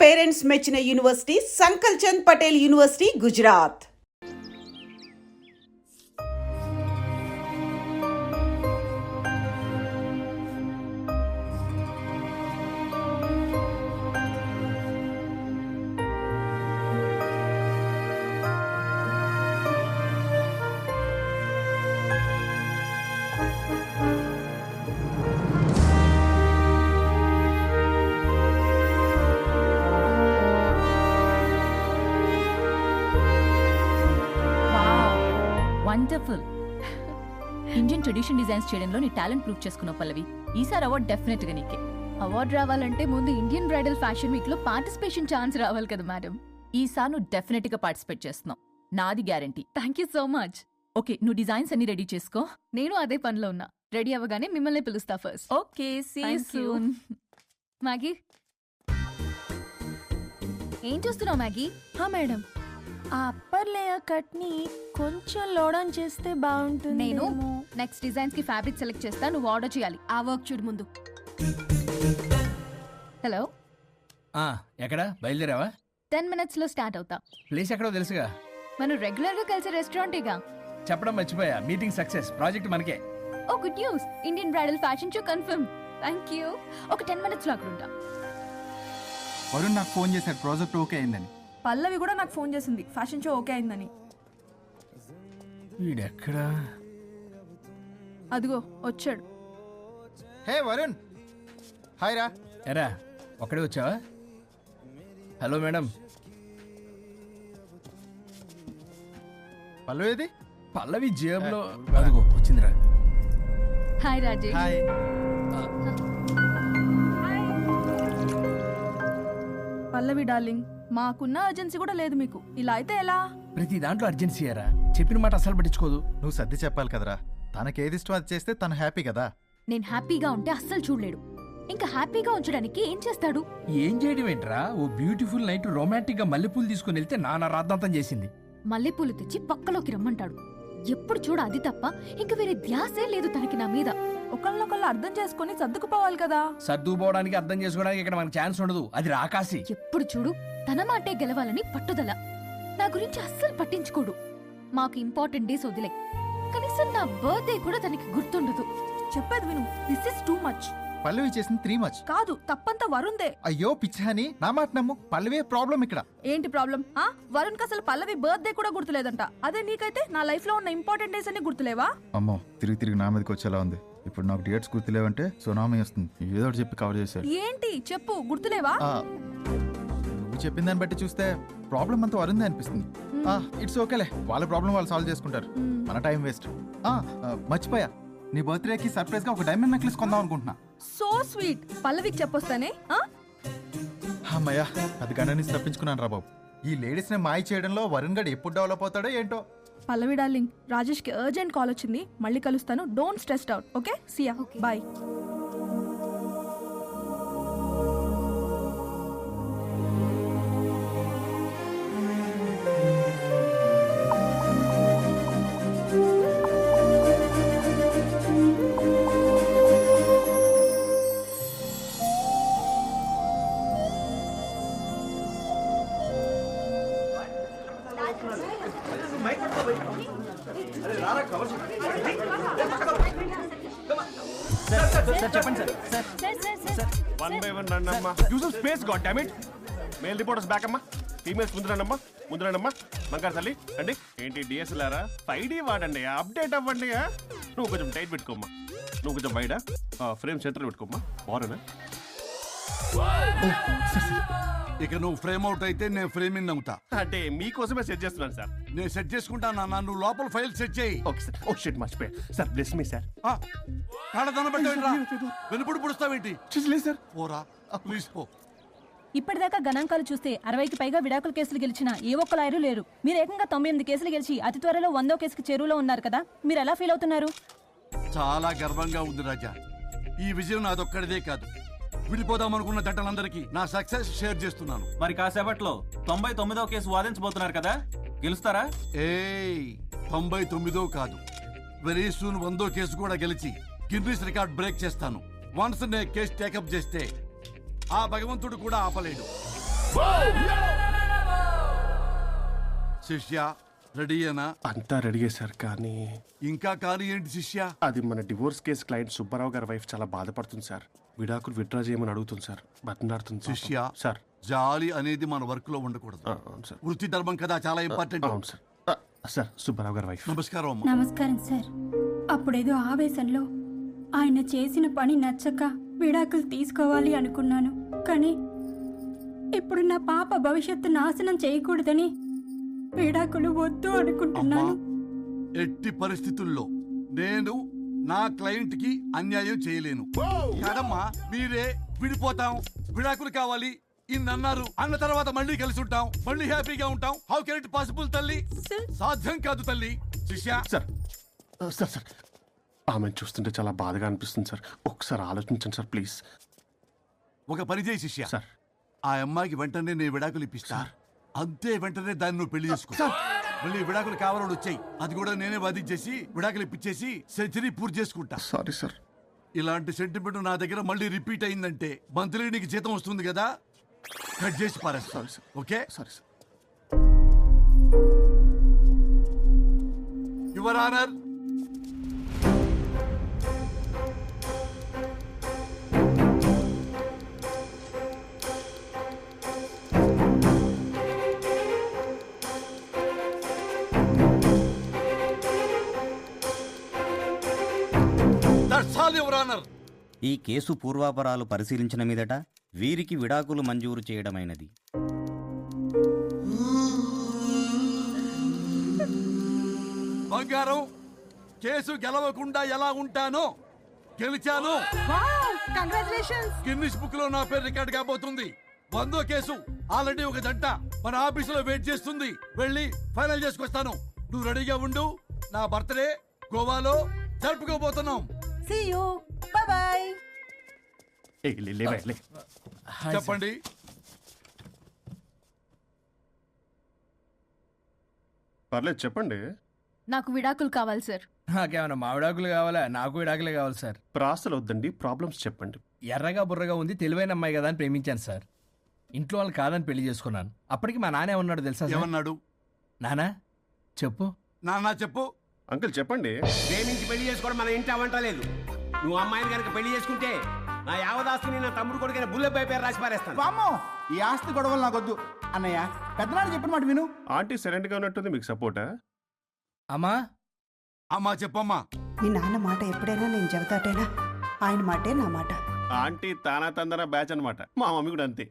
Parents మెచ్చిన university Sankalchand Patel university, Gujarat. Wonderful. Indian tradition designs చేయడంలో నీ టాలెంట్ ప్రూవ్ చేసుకున్నావు పల్లవి. ఈసారి అవార్డు డెఫినెట్ గా నీకే. అవార్డు రావాలంటే ముందు ఇండియన్ బ్రైడల్ ఫ్యాషన్ వీక్ లో పార్టిసిపేషన్ ఛాన్స్ రావాలి కదా మేడం. ఈసారి నువ్వు డెఫినెట్ గా పార్టిసిపేట్ చేస్తున్నావు, నాది guarantee. Thank you so much. Okay, నువ్వు డిజైన్స్ అన్ని రెడీ చేసుకో. నేను అదే పనిలో ఉన్నా. రెడీ అవ్వగానే మిమ్మల్ని పిలుస్తా first. Okay, see you Thank you. Soon. Maggie, ఏం చూస్తున్నావు మ్యాగీ? మేడం, ఆ అప్పర్ లేయర్ కట్ ని కొంచెం లోడౌన్ చేస్తే బాగుంటుంది. నేను నెక్స్ట్ డిజైన్స్ కి ఫ్యాబ్రిక్ సెలెక్ట్ చేస్తా, నువ్వు ఆర్డర్ చేయాలి. ఆ వర్క్ చూడు ముందు. హలో, ఎక్కడ బయలుదేరావా? 10 minutes లో స్టార్ట్ అవుతా. ప్లేస్ ఎక్కడో తెలుసుగా. మనం రెగ్యులర్ గా కలిసే రెస్టారెంట్ ఇగా. చెప్పడం మర్చిపోయా, మీటింగ్ సక్సెస్, ప్రాజెక్ట్ మనకే. ఓ good news, Indian bridal fashion show confirm. Thank you. ఒక 10 minutes లో అక్కడ ఉంటా. వరుణ్ నాకు ఫోన్ చేశాడు, ప్రాజెక్ట్ ఓకే అయిందని. పల్లవి కూడా నాకు ఫోన్ చేసింది, ఫ్యాషన్ షో ఓకే అయిందని. వీడెక్కడా? అదిగో వచ్చాడు. హే వరుణ్, హాయ్ రా. ఎరా ఒక్కడే వచ్చావా? Hello madam. పల్లవేది? పల్లవి జేబులో. అదిగో వచ్చిందిరా. హాయ్ రాజేష్. హాయ్. పల్లవి డార్లింగ్, మాకున్న అర్జెన్సీ కూడా లేదు మీకు. ఇలా అయితే ఎలా? ప్రతి దాంట్లో అర్జెన్సీ అరా, చెప్పిన మాట అసలు పట్టించుకోదు. నువ్వు సర్ది చెప్పాలి కదరా. తనకేది ఇష్టం అది చేస్తే తను హ్యాపీ కదా. నేను హ్యాపీగా ఉంటే అస్సలు చూడలేడు. ఇంకా హ్యాపీగా ఉంచడానికి ఏం చేస్తాడు? ఏం చేయడం ఏంట్రా, ఓ బ్యూటిఫుల్ నైట్ రొమాంటిక్ గా మల్లెపూలు తీసుకుని వెళ్తే నాన్న రాద్దాంతం చేసింది. మల్లెపూలు తెచ్చి పక్కలోకి రమ్మంటాడు. ఎప్పుడు చూడ అది తప్ప ఇంక వేరే ధ్యాసే లేదు తనకి నా మీద. ఒకళ్ళనొకళ్ళు అర్థం చేసుకుని సర్దుకుపోవాలి కదా. సర్దుకుపోవడానికి అర్థం చేసుకోవడానికి ఇక్కడ మనకు ఛాన్స్ ఉండదు, అది రాకాసి. ఎప్పుడు చూడు తన మాటే గెలవాలని పట్టుదల. నా గురించి అస్సలు పట్టించుకోడు. మాకు ఇంపార్టెంట్ డేస్ వదిలే, కనీసం నా బర్త్డే కూడా తనకి గుర్తుండదు. చెప్పేది విను, దిస్ ఇస్ టూ మచ్. పల్లవి చేసింది 3 much. కాదు, తప్పంతా వరుణ్దే. అయ్యో పిచ్చాని, నా మాట నమ్ము. పల్లవే ప్రాబ్లం ఇక్కడ. ఏంటి ప్రాబ్లం? వరుణ్ కి అసలు పల్లవి బర్త్డే కూడా గుర్తులేదంట. అదే నీకైతే నా లైఫ్ లో ఉన్న ఇంపార్టెంట్ డేస్ అన్ని గుర్తులేవా? అమ్మో, తిరిగి తిరిగి నా మీదకి వచ్చేలా ఉంది. ఇప్పుడు నాకు డేట్స్ గుర్తులేవంటే సునామీ వస్తుంది. ఏదో ఒకటి చెప్పి కవర్ చేశారు. ఏంటి చెప్పు, గుర్తులేవా? నువ్వు చెప్పిన దాన్ని బట్టి చూస్తే ప్రాబ్లం అంతా వరుందే అనిపిస్తుంది. ఇట్స్ ఓకేలే, వాళ్ళ ప్రాబ్లం వాళ్ళు సాల్వ్ చేసుకుంటారు. మన టైం వేస్ట్. మర్చిపోయా, నీ బర్త్డేకి సర్ప్రైజ్ గా ఒక డైమండ్ నెక్లెస్ కొందాం అనుకుంటున్నా. So sweet. పల్లవికి చెప్పొస్తానే. అమ్మయ్యా, అది గండ నుంచి తప్పించుకున్నాను రా బాబు. ఈ లేడీస్ ని మాయ చేయడంలో వరుణ్ గడ్ ఎప్పుడు డెవలప్ అవుతాడో ఏంటో. పల్లవి డార్లింగ్, రాజేష్ కి అర్జెంట్ కాల్ వచ్చింది. మళ్ళీ కలుస్తాను. Don't stressed out. Okay, see ya, bye. చెప్పండి సార్. వన్ బై వన్ రండి అమ్మా. Use space god damn it. Male reporters back అమ్మా. ఫీమేల్స్ ముందు రండమ్మా. మంగారు తల్లి అండి. ఏంటి డిఎస్ఎల్ఆరా? 5D వాడండి, అప్డేట్ అవ్వండి. నువ్వు కొంచెం టైట్ పెట్టుకోమ్మా. నువ్వు కొంచెం బయట ఫ్రేమ్ సెంటర్ పెట్టుకోమ్మా. బాగున్నా? ఇక నువ్వు ఫ్రేమ్ అవుట్ అయితే నేను ఫ్రేమింగ్ అవుతా. అంటే మీకోసమే సెట్ చేస్తున్నాను సార్. నేను సెట్ చేసుకుంటాను నాన్న, నువ్వు లోపల ఫైల్ సెట్ చేయి. Okay sir. ఓ షిట్, మర్చిపోయా సార్. Bless me sir. కాళ్ళదన పెట్టేంట్రా, వెనుపుడు పుడుస్తావేంటి? లేదు సార్. పోరా ప్లీజ్ పో. ఇప్పటిదాకా గణాంకాలు చూస్తే 60కి పైగా విడాకుల కేసులు గెలిచిన ఏ ఒక్క లాయరు లేరు. మీరు ఏకంగా 98 కేసులు గెలిచి అతి త్వరలో 100వ కేసుకి చేరువలో ఉన్నారు కదా. మీరు ఎలా ఫీల్ అవుతున్నారు? చాలా గర్వంగా ఉంది రాజా. ఈ విజయం నాదొక్కడిదే కాదు, విడిపోదామనుకున్న జంటలందరికీ నా సక్సెస్ షేర్ చేస్తున్నాను. మరి కాసేపట్లో 99వ కేసు వాదించబోతున్నారు కదా, గెలుస్తారా? 99 కాదు, వెరీ సూన్ 100వ కేసు కూడా గెలిచి గిన్నిస్ రికార్డ్ బ్రేక్ చేస్తాను. వన్స్ నే కేసు టేకప్ చేస్తే ఆ భగవంతుడు కూడా ఆపలేడు. శిష్య రెడీయేనా? అంతా రెడీ సార్, కానీ ఇంకా కానీ ఏంటి శిష్య? అది మన డివోర్స్ కేసు క్లయింట్ సుబ్బారావు గారి వైఫ్ చాలా బాధపడుతుంది సార్. విడాకులు విత్డ్రా చేయమని అడుగుతుంది సార్, బతిలాడుతుంది శిష్య సార్. జాలి అనేది మన వర్క్ లో ఉండకూడదు. అవును సార్, వృత్తి ధర్మం కదా, చాలా ఇంపార్టెంట్. అవును సార్. సార్ సుబ్బారావు గారి వైఫ్. నమస్కారం అమ్మా. నమస్కారం సార్. అప్పుడేదో ఆవేశంలో ఆయన చేసిన పని నచ్చక విడాకులు తీసుకోవాలి అనుకున్నాను. కానీ ఇప్పుడు నా పాప భవిష్యత్తు నాశనం చేయకూడదని విడాకులు వద్దు అనుకుంటున్నాను. ఎట్టి పరిస్థితుల్లో నేను నా క్లయింట్ కి అన్యాయం చేయలేను. కాదమ్మా, మీరే విడిపోతాం, విడాకులు కావాలి ఇన్నన్నారు అన్న తర్వాత మళ్ళీ కలిసి ఉంటాం, మళ్ళీ హ్యాపీగా ఉంటాం. హౌ కెన్ ఇట్ పాసిబుల్ తల్లి? సాధ్యం కాదు తల్లి. శిష్య సార్ సార్ సార్ ఆమెను చూస్తుంటే చాలా బాధగా అనిపిస్తుంది సార్. ఒకసారి ఆలోచించండి సార్ ప్లీజ్. ఒక పని చేయి శిష్య, సార్ ఆ అమ్మాయికి వెంటనే నేను విడాకులు ఇప్పిస్తా. అంతే, వెంటనే దాన్ని నువ్వు పెళ్లి చేసుకో. మళ్ళీ విడాకులు కావాలని వచ్చాయి, అది కూడా నేనే వాదించేసి విడాకులు ఇప్పించేసి సెంచరీ పూర్తి చేసుకుంటా. Sorry sir. ఇలాంటి సెంటిమెంట్ నా దగ్గర మళ్ళీ రిపీట్ అయిందంటే మంత్లీ నీకు జీతం వస్తుంది కదా, కట్ చేసి పారేస్తా. Okay? Sorry sir. Your honour, that's all your honour. ఈ కేసు పూర్వాపరాలు పరిశీలించిన మీదట వీరికి విడాకులు మంజూరు చేయడమైనది. బంగారం, కేసు గెలవకుండా ఎలా ఉంటానో గెలిచాను. గిన్నిస్ బుక్ లో నా పేరు రికార్డ్ కాబోతుంది. 100వ కేసు. ఆల్రెడీ ఒక జంట మన ఆఫీసులో వెయిట్ చేస్తుంది, వెళ్ళి ఫైనల్ చేసుకొస్తాను. నువ్వు రెడీగా ఉండు. నా బర్త్డే గోవాలో జరుపుకోబోతున్నాం. See you, bye bye. చెప్పండి. పర్లేదు చెప్పండి. నాకు విడాకులు కావాలి సార్. నాకేమన్నా మా విడాకులు కావాలా? నాకు విడాకులే కావాలి సార్. ప్రాసలు వద్దండి, ప్రాబ్లమ్స్ చెప్పండి. ఎర్రగా బుర్రగా ఉంది, తెలివైన అమ్మాయి కదా అని ప్రేమించాను సార్. ఇంట్లో వాళ్ళు కాదని పెళ్లి చేసుకున్నాను. అప్పటికి మా నాన్న ఏమన్నాడు తెలుసా సార్? ఏమన్నాడు? నానా చెప్పు. నాన్న చెప్పు. అంకుల్ చెప్పండి. ప్రేమించి పెళ్లి చేసుకోవడం మన ఇంటి అవంటలేదు. నువ్వు అమ్మాయిని కనుక పెళ్లి చేసుకుంటే నా యావదాస్తిని నా తమ్ముడు కొడుకైన బుల్లెబ్బాయి పేరు రాసి పారేస్తాను. వామ్మో, ఈ ఆస్తి గొడవలు నాకొద్దు అన్నయ్య. పెద్దనాడు చెప్పిన మాట విను. ఆంటీ సైలెంట్ గా ఉన్నట్టుంది, మీకు సపోర్టా? అమ్మా అమ్మా చెప్పమ్మా. మీ నాన్న మాట ఎప్పుడైనా నేను చెబుతాటేనా? ఆయన మాటే నా మాట. ఆంటీ తానా తందన బ్యాచ్ అనమాట. మా మమ్మీ కూడా అంతే.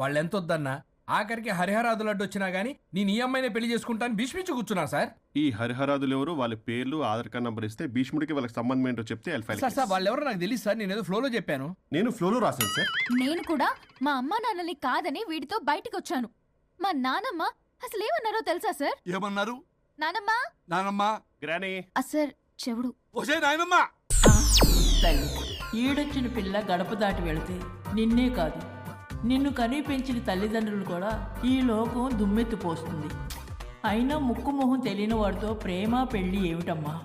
వాళ్ళు ఎంత వద్దన్నా ఆఖరికి హరిహరాదులు అడ్డు వచ్చినా గానీ నేను ఈ అమ్మాయినే పెళ్లి చేసుకుంటాను భీష్మించి కూర్చున్నా సార్. ఈ హరిహరాదులు ఎవరు, వాళ్ళ పేర్లు ఆధార్ కార్డ్ నంబర్ ఇస్తే భీష్ముడికి వాళ్ళకి సంబంధం ఏంటో చెప్తే సార్ సార్ వాళ్ళు ఎవరో నాకు తెలియదు సార్. నేను ఏదో ఫ్లోలో చెప్పాను. నేను ఫ్లోలో రాశాను సార్. నేను కూడా మా అమ్మా నాన్నని కాదని వీడితో బయటికి వచ్చాను. మా నానమ్మ అసలు ఏమన్నారో తెలుసా సార్? ఏమన్నారు? నానమ్మా నానమ్మా. గ్రానీ. సార్ చెవుడు. ఒసే నాయనమ్మా. తల్లి, ఈడొచ్చిన పిల్ల గడప దాటి వెళితే నిన్నే కాదు, నిన్ను కనీ పెంచిన తల్లిదండ్రులు కూడా ఈ లోకం దుమ్మెత్తిపోస్తుంది. అయినా ముక్కు మొహం తెలియని వాడితో ప్రేమ పెళ్లి ఏమిటమ్మా?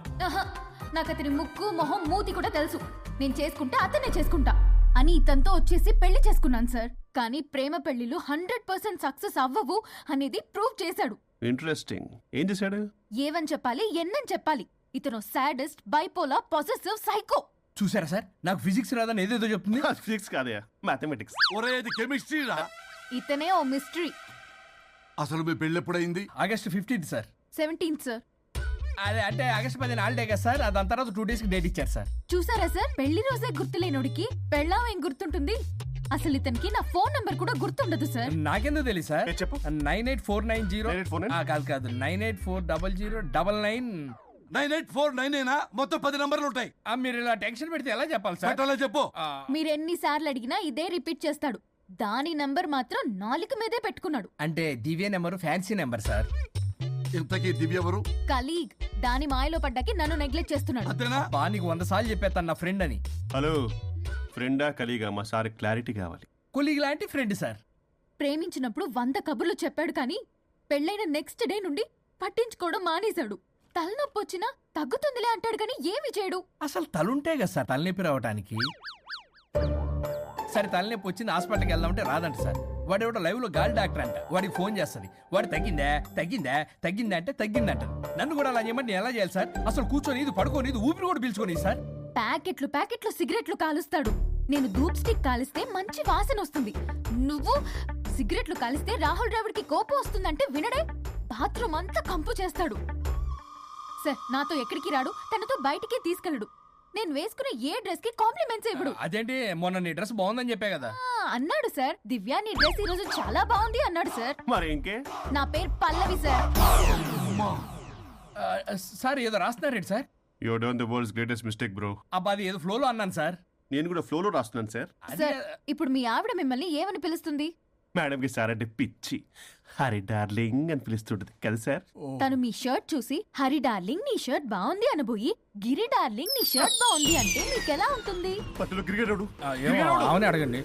నాకు అతని ముక్కు మొహం మూతి కూడా తెలుసు. నేను చేసుకుంటా అతనే చేసుకుంటా అని ఇతనితో వచ్చేసి పెళ్లి చేసుకున్నాను సార్. కానీ ప్రేమ పెళ్లిలు 100% సక్సెస్ అవ్వవు అనేది ప్రూవ్ చేశాడు. ఇంట్రెస్టింగ్. ఏం చేశాడు? ఏవని చెప్పాలి, ఎన్నని చెప్పాలి. ఇతను సాడెస్ట్, బైపోలా, పొసెసివ్, సైకో. చూసారా సార్, నాకు ఫిజిక్స్ రాదని ఏదేదో చెప్తుంది. ఫిజిక్స్ కాదయా, మ్యాథమెటిక్స్. ఒరే ఇది కెమిస్ట్రీ రా. ఇతనే ఓ మిస్టరీ. అసలు మీ పెళ్లి ఎప్పుడైంది? August 15th sir. 17th sir. అదే అంటే ఆగస్ట్ 10 హాలిడే కదా సార్. దాని తర్వాత 2 days కి డేట్ ఇచ్చారు సార్. చూసారా సార్, పెళ్లి రోజే గుర్తులేనోడికి పెళ్ళాం ఏం గుర్తుంటుంది? అసలు ఇతనికి నా ఫోన్ నంబర్ కూడా గుర్తుండదు సార్. నాకెందుకు తెలియదు సార్? చెప్పు. 98490 కాదు 9840099. 98499 మొత్తం 10 నంబర్లు ఉంటాయి. మీరు ఇలా టెన్షన్ పెడితే ఎలా చెప్పాలి సార్? అలా చెప్పు. మీరు ఎన్నిసార్లు అడిగినా ఇదే రిపీట్ చేస్తాడు. దాని నంబర్ మాత్రం నాలుక మీదే పెట్టుకున్నాడు. అంటే దివ్య నెంబర్ ఫ్యాన్సీ నెంబర్ సార్. ఇంతకీ దివ్య ఎవరు? కలీగ్. దాని మాయలో పడ్డాకి నన్ను నెగ్లెక్ట్ చేస్తున్నాడు. అంతేనా? నీకు 100 సార్లు చెప్పేస్తాను నా ఫ్రెండ్ అని. హలో, ఫ్రెండా కలీగా? మా సార్ క్లారిటీ కావాలి. కొలీగ్ లాంటి ఫ్రెండ్ సార్. ప్రేమించినప్పుడు 100 కబుర్లు చెప్పాడు కానీ పెళ్ళైన నెక్స్ట్ డే నుండి పట్టించుకోవడం మానేశాడు. తలనొప్పి వచ్చినా తగ్గుతుందిలే అంటాడు కానీ ఏమి చేయడు. అసలు తలుంటే కదా సార్ తలనొప్పి రావటానికి. సరే తలనొప్పి వచ్చింది హాస్పిటల్కి వెళ్దామంటే రాదంట సార్. వాడు ఎవడో లైవ్ లో గాలి డాక్టర్ అంట, వాడికి ఫోన్ చేస్తుంది, వాడు తగ్గిందా అంటే తగ్గిందంట. నన్ను కూడా అలా చేయమంటే నేను ఎలా చేయాలి సార్? అసలు కూర్చొని ఇది పడుకోని ఇది ఊపిరి కూడా పీల్చుకొని సార్. ప్యాకెట్లు సిగరెట్లు కాలుస్తాడు. నేను ధూప్ స్టిక్ కాలిస్తే మంచి వాసన వస్తుంది. నువ్వు సిగరెట్లు కాలిస్తే రాహుల్ ద్రావిడ్కి కోపం వస్తుందంటే వినడే, బాత్రూమ్ అంతా కంపు చేస్తాడు. సార్ నాతో ఎక్కడికి రాడు, తనతో బయటికి తీసుకెళ్ళడు. నేను వేసుకునే ఏ డ్రెస్ కి కాంప్లిమెంట్స్ ఇవ్వడు. అదేంటి, మొన్న నీ డ్రెస్ బాగుందని చెప్పా కదా. అన్నాడు సార్. దివ్య నీ డ్రెస్ ఈ రోజు చాలా బాగుంది అన్నాడు సార్. మరి ఇంకే నా పేరు పల్లవి సార్. సార్ ఏదో రాస్తున్నారేంటి sir? You done the world's greatest mistake bro. అబ్బా అది ఏదో ఫ్లోలో అన్నాను సార్. నేను కూడా ఫ్లోలో రాస్తున్నాను సార్. సార్ ఇప్పుడు మీ ఆవిడ మిమ్మల్ని ఏమని పిలుస్తుంది? మేడం కి సార్ అంటే పిచ్చి, హరి డార్లింగ్ అని పిలుస్తుంటది కదా సార్. తను మీ షర్ట్ చూసి హరి డార్లింగ్ నీ షర్ట్ బాగుంది అనబోయి గిరి డార్లింగ్ నీ షర్ట్ బాగుంది అంటే మీకెలా ఉంటుంది? పట్టులో క్రికెట్ అవునే అడగండి.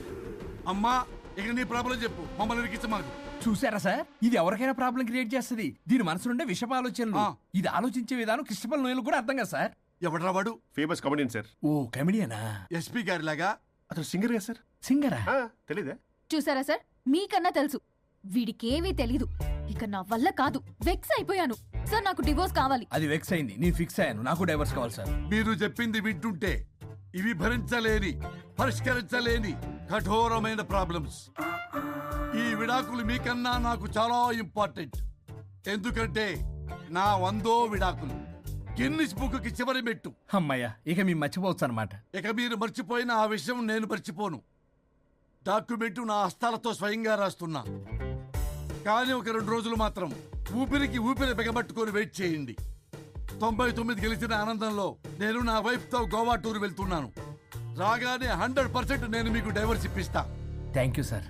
అమ్మా ఇక నీ ప్రాబ్లం చెప్పు, మమ్మల్ని ఇరికించమాకు. చూసారా సార్, ఇది ఎవరికైనా ప్రాబ్లం క్రియేట్ చేస్తుంది. దీని మనసు నుండే విషప ఆలోచనలు. ఇది ఆలోచించే విధానం కృష్ణపల్ నోయలు కూడా అర్థం కదా సార్. ఎవడరా వాడు? Famous comedian sir. ఓ కమెడియనా? ఎస్పీ గారి లాగా. అతను సింగర్ కదా సార్. సింగరా? తెలీదా? చూసారా సార్, మీకన్నా తెలుసు. వీడికేమీ తెలీదు. ఇక నా వల్ల కాదు, వెక్స్ అయిపోయాను సార్. నాకు డివోర్స్ కావాలి. అది వెక్స్ అయింది, నేను ఫిక్స్ అయ్యాను. నాకు డైవర్స్ కావాలి సార్. మీరు చెప్పింది వింటుంటే ఇవి భరించలేని, పరిష్కరించలేని కఠోరమైన ప్రాబ్లమ్స్. ఈ విడాకులు మీకన్నా నాకు చాలా ఇంపార్టెంట్. ఎందుకంటే నా 100వ విడాకులు గిన్నిస్ బుక్కి చివరి మెట్టు. అమ్మయ్య, ఇక మేము మర్చిపోవచ్చు అనమాట. ఇక మీరు మర్చిపోయిన ఆ విషయం నేను మర్చిపోను. డాక్యుమెంటు నా హస్తాలతో స్వయంగా రాస్తున్నా. కానీ ఒక 2 రోజులు మాత్రం ఊపిరికి ఊపిరి బిగబట్టుకొని వెయిట్ చేయండి. 99 గెలిచిన ఆనందంలో నేను నా వైఫ్తో గోవా టూర్ వెళ్తున్నాను. రాగానే 100% నేను మీకు డైవర్స్ ఇప్పిస్తా. Thank you sir.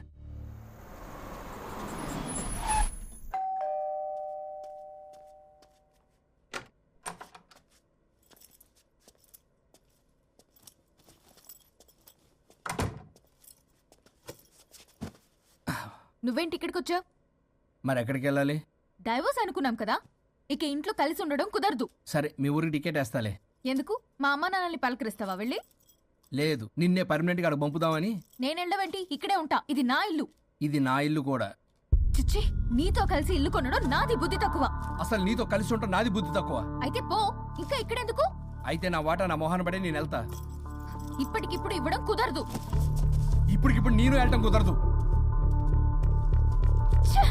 నువ్వేంటి ఇక్కడికి వచ్చావు? మరి ఎక్కడికి వెళ్ళాలి? డైవోర్స్ అనుకున్నాం కదా, ఇక ఇంట్లో కలిసి ఉండడం కుదరదు. సరే మీ ఊరికి టికెట్ వేస్తాలే. ఎందుకు? మా అమ్మ నాన్నల్ని పలకరిస్తావా వెళ్ళి? లేదు, నిన్నే పర్మనెంట్ గా అక్కడికి పంపుదామని. నేనెళ్ళవేంటి, ఇక్కడే ఉంటా. ఇది నా ఇల్లు. ఇది నా ఇల్లు కూడా. చిచ్చి, నీతో కలిసి ఇల్లు కొనడం నాది బుద్ధి తక్కువ. అసలు నీతో కలిసి ఉంటా నాది బుద్ధి తక్కువ. అయితే పో, ఇంకా ఇక్కడెందుకు? అయితే నా వాటా నా మొహాన పడే నేను వెళ్తా. ఇప్పటికిప్పుడు ఇవ్వడం కుదరదు. ఇప్పటికిప్పుడు నేను వెళ్ళటం కుదరదు. ఛే!